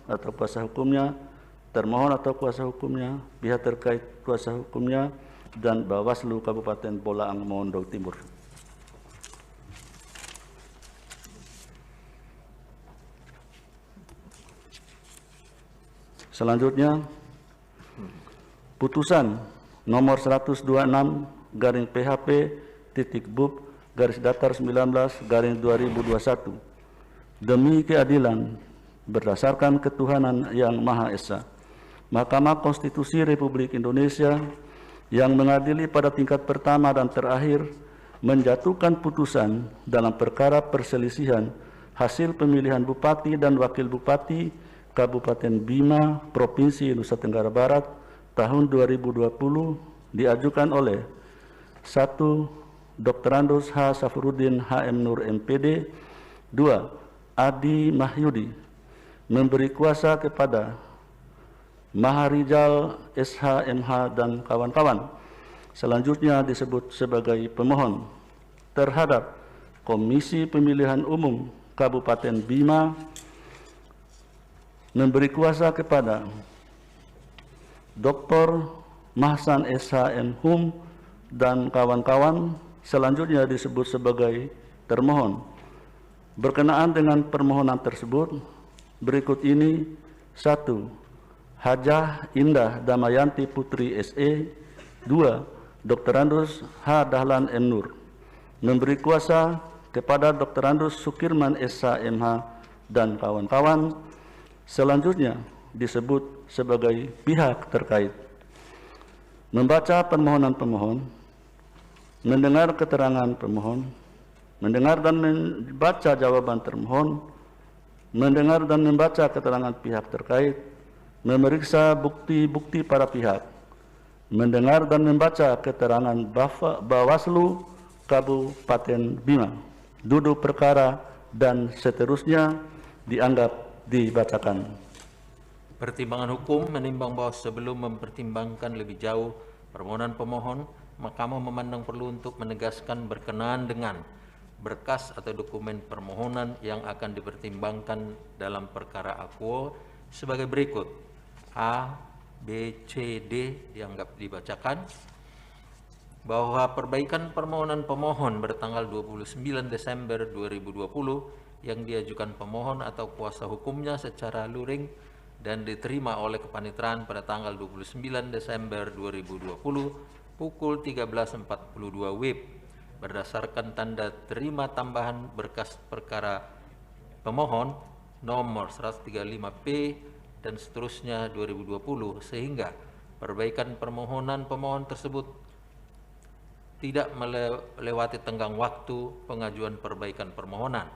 atau kuasa hukumnya, termohon atau kuasa hukumnya, pihak terkait kuasa hukumnya, dan Bawaslu Kabupaten Bolaang Mongondo Timur. Selanjutnya, putusan nomor 126/PHP.BUB/2021 demi keadilan berdasarkan ketuhanan yang Maha Esa, Mahkamah Konstitusi Republik Indonesia yang mengadili pada tingkat pertama dan terakhir menjatuhkan putusan dalam perkara perselisihan hasil pemilihan Bupati dan Wakil Bupati Kabupaten Bima, Provinsi Nusa Tenggara Barat tahun 2020 diajukan oleh 1. Dr. Andus H. Safuruddin HM Nur MPD, 2. Adi Mahyudi memberi kuasa kepada Maharizal SH.MH dan kawan-kawan selanjutnya disebut sebagai pemohon terhadap Komisi Pemilihan Umum Kabupaten Bima memberi kuasa kepada Dr. Mahsan SH.MHum dan kawan-kawan selanjutnya disebut sebagai termohon. Berkenaan dengan permohonan tersebut, berikut ini: 1. Hajah Indah Damayanti Putri SE, 2. Dr. Andus H. Dahlan M. Nur memberi kuasa kepada Dr. Andus Sukirman SH.MH dan kawan-kawan selanjutnya disebut sebagai pihak terkait. Membaca permohonan pemohon, mendengar keterangan pemohon, mendengar dan membaca jawaban termohon, mendengar dan membaca keterangan pihak terkait, memeriksa bukti-bukti para pihak, mendengar dan membaca keterangan Bawaslu Kabupaten Bima, duduk perkara, dan seterusnya dianggap dibacakan. Pertimbangan hukum menimbang bahwa sebelum mempertimbangkan lebih jauh permohonan pemohon, Mahkamah memandang perlu untuk menegaskan berkenaan dengan berkas atau dokumen permohonan yang akan dipertimbangkan dalam perkara akuo sebagai berikut: A, B, C, D dianggap dibacakan. Bahwa perbaikan permohonan pemohon bertanggal 29 Desember 2020 yang diajukan pemohon atau kuasa hukumnya secara luring dan diterima oleh Kepaniteraan pada tanggal 29 Desember 2020 pukul 13.42 WIB berdasarkan tanda terima tambahan berkas perkara pemohon nomor 135P dan seterusnya 2020, sehingga perbaikan permohonan pemohon tersebut tidak melewati tenggang waktu pengajuan perbaikan permohonan.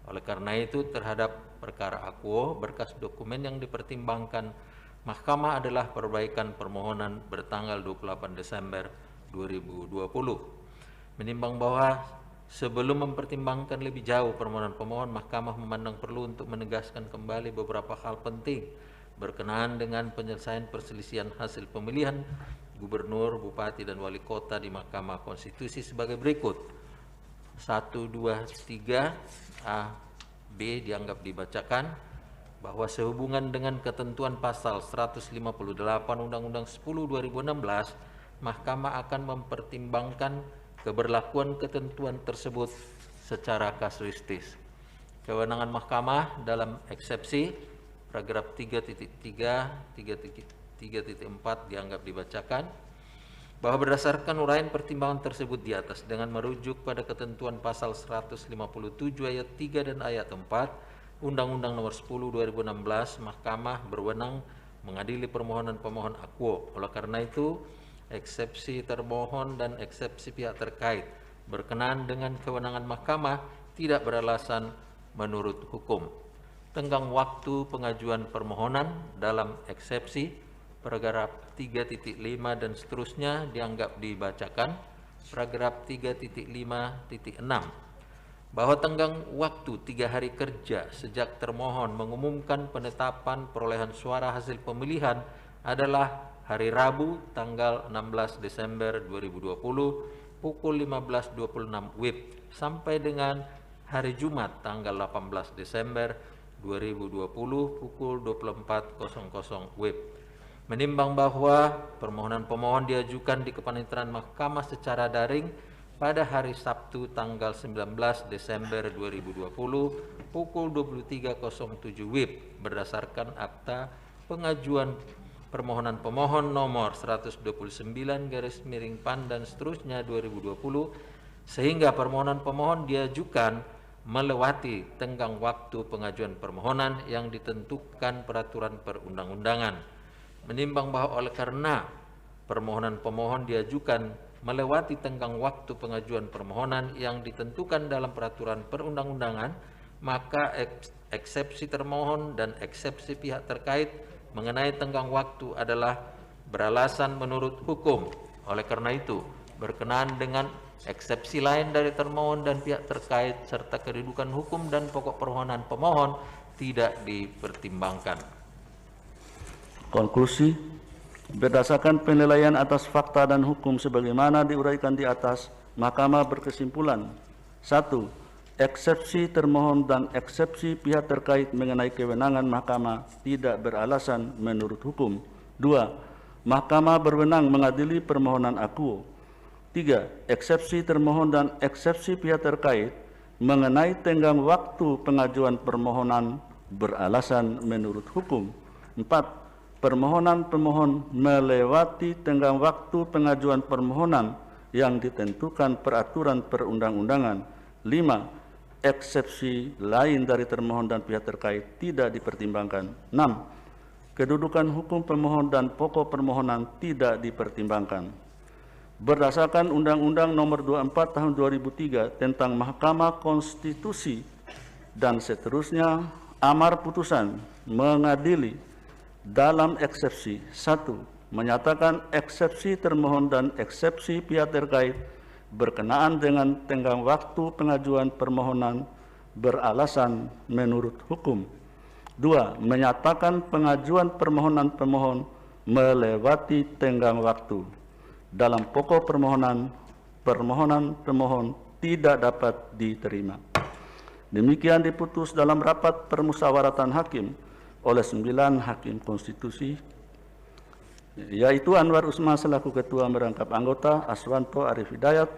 Oleh karena itu, terhadap perkara akuo, berkas dokumen yang dipertimbangkan Mahkamah adalah perbaikan permohonan bertanggal 28 Desember 2020. Menimbang bahwa sebelum mempertimbangkan lebih jauh permohonan pemohon, Mahkamah memandang perlu untuk menegaskan kembali beberapa hal penting berkenaan dengan penyelesaian perselisihan hasil pemilihan Gubernur, Bupati, dan Wali Kota di Mahkamah Konstitusi sebagai berikut: 1, 2, 3, A, B dianggap dibacakan. Bahwa sehubungan dengan ketentuan pasal 158 Undang-Undang 10 2016, Mahkamah akan mempertimbangkan keberlakuan ketentuan tersebut secara kasuistis. Kewenangan Mahkamah dalam eksepsi paragraf 3.3, 3.4 dianggap dibacakan. Bahwa berdasarkan uraian pertimbangan tersebut di atas dengan merujuk pada ketentuan pasal 157 ayat 3 dan ayat 4 Undang-Undang Nomor 10 2016, Mahkamah berwenang mengadili permohonan pemohon akuo. Oleh karena itu, eksepsi termohon dan eksepsi pihak terkait berkenaan dengan kewenangan Mahkamah tidak beralasan menurut hukum. Tenggang waktu pengajuan permohonan dalam eksepsi paragraf 3.5 dan seterusnya dianggap dibacakan. Paragraf 3.5.6 bahwa tenggang waktu 3 hari kerja sejak termohon mengumumkan penetapan perolehan suara hasil pemilihan adalah hari Rabu tanggal 16 Desember 2020 pukul 15.26 WIB sampai dengan hari Jumat tanggal 18 Desember 2020 pukul 24.00 WIB. Menimbang bahwa permohonan pemohon diajukan di kepaniteraan Mahkamah secara daring pada hari Sabtu tanggal 19 Desember 2020 pukul 23.07 WIB berdasarkan akta pengajuan permohonan pemohon nomor 129/PAN dan seterusnya 2020, sehingga permohonan pemohon diajukan melewati tenggang waktu pengajuan permohonan yang ditentukan peraturan perundang-undangan. Menimbang bahwa oleh karena permohonan pemohon diajukan melewati tenggang waktu pengajuan permohonan yang ditentukan dalam peraturan perundang-undangan, maka eksepsi termohon dan eksepsi pihak terkait mengenai tenggang waktu adalah beralasan menurut hukum. Oleh karena itu, berkenaan dengan eksepsi lain dari termohon dan pihak terkait serta kedudukan hukum dan pokok permohonan pemohon tidak dipertimbangkan. Konklusi, berdasarkan penilaian atas fakta dan hukum sebagaimana diuraikan di atas, Mahkamah berkesimpulan: 1. Eksepsi termohon dan eksepsi pihak terkait mengenai kewenangan Mahkamah tidak beralasan menurut hukum. 2. Mahkamah berwenang mengadili permohonan akuo. 3. Eksepsi termohon dan eksepsi pihak terkait mengenai tenggang waktu pengajuan permohonan beralasan menurut hukum. 4. Permohonan pemohon melewati tenggang waktu pengajuan permohonan yang ditentukan peraturan perundang-undangan. 5. Eksepsi lain dari termohon dan pihak terkait tidak dipertimbangkan. 6. Kedudukan hukum pemohon dan pokok permohonan tidak dipertimbangkan. Berdasarkan Undang-Undang Nomor 24 Tahun 2003 tentang Mahkamah Konstitusi dan seterusnya, amar putusan mengadili dalam eksepsi: 1. Menyatakan eksepsi termohon dan eksepsi pihak terkait berkenaan dengan tenggang waktu pengajuan permohonan beralasan menurut hukum. 2. Menyatakan pengajuan permohonan pemohon melewati tenggang waktu. Dalam pokok permohonan pemohon tidak dapat diterima. Demikian diputus dalam rapat permusyawaratan hakim oleh 9 hakim konstitusi, yaitu Anwar Usman selaku Ketua Merangkap Anggota, Aswanto Arif Hidayat,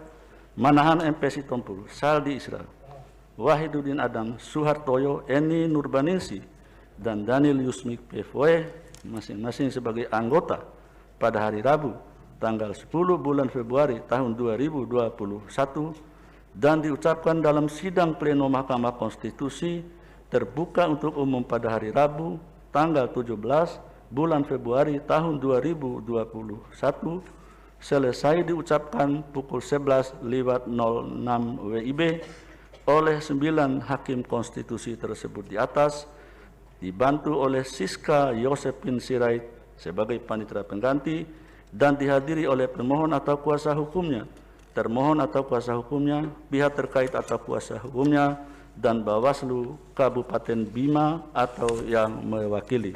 Manahan MP Sitompul, Saldi Isra, Wahiduddin Adam, Suhartoyo, Eni Nurbaningsi, dan Daniel Yusmik PFW, masing-masing sebagai anggota pada hari Rabu, tanggal 10 bulan Februari tahun 2021, dan diucapkan dalam sidang pleno Mahkamah Konstitusi terbuka untuk umum pada hari Rabu, tanggal 17 bulan Februari tahun 2021, selesai diucapkan pukul 11.06 WIB oleh 9 hakim konstitusi tersebut di atas, dibantu oleh Siska Yosepin Sirait sebagai panitera pengganti dan dihadiri oleh pemohon atau kuasa hukumnya, termohon atau kuasa hukumnya, pihak terkait atau kuasa hukumnya, dan Bawaslu Kabupaten Bima atau yang mewakili.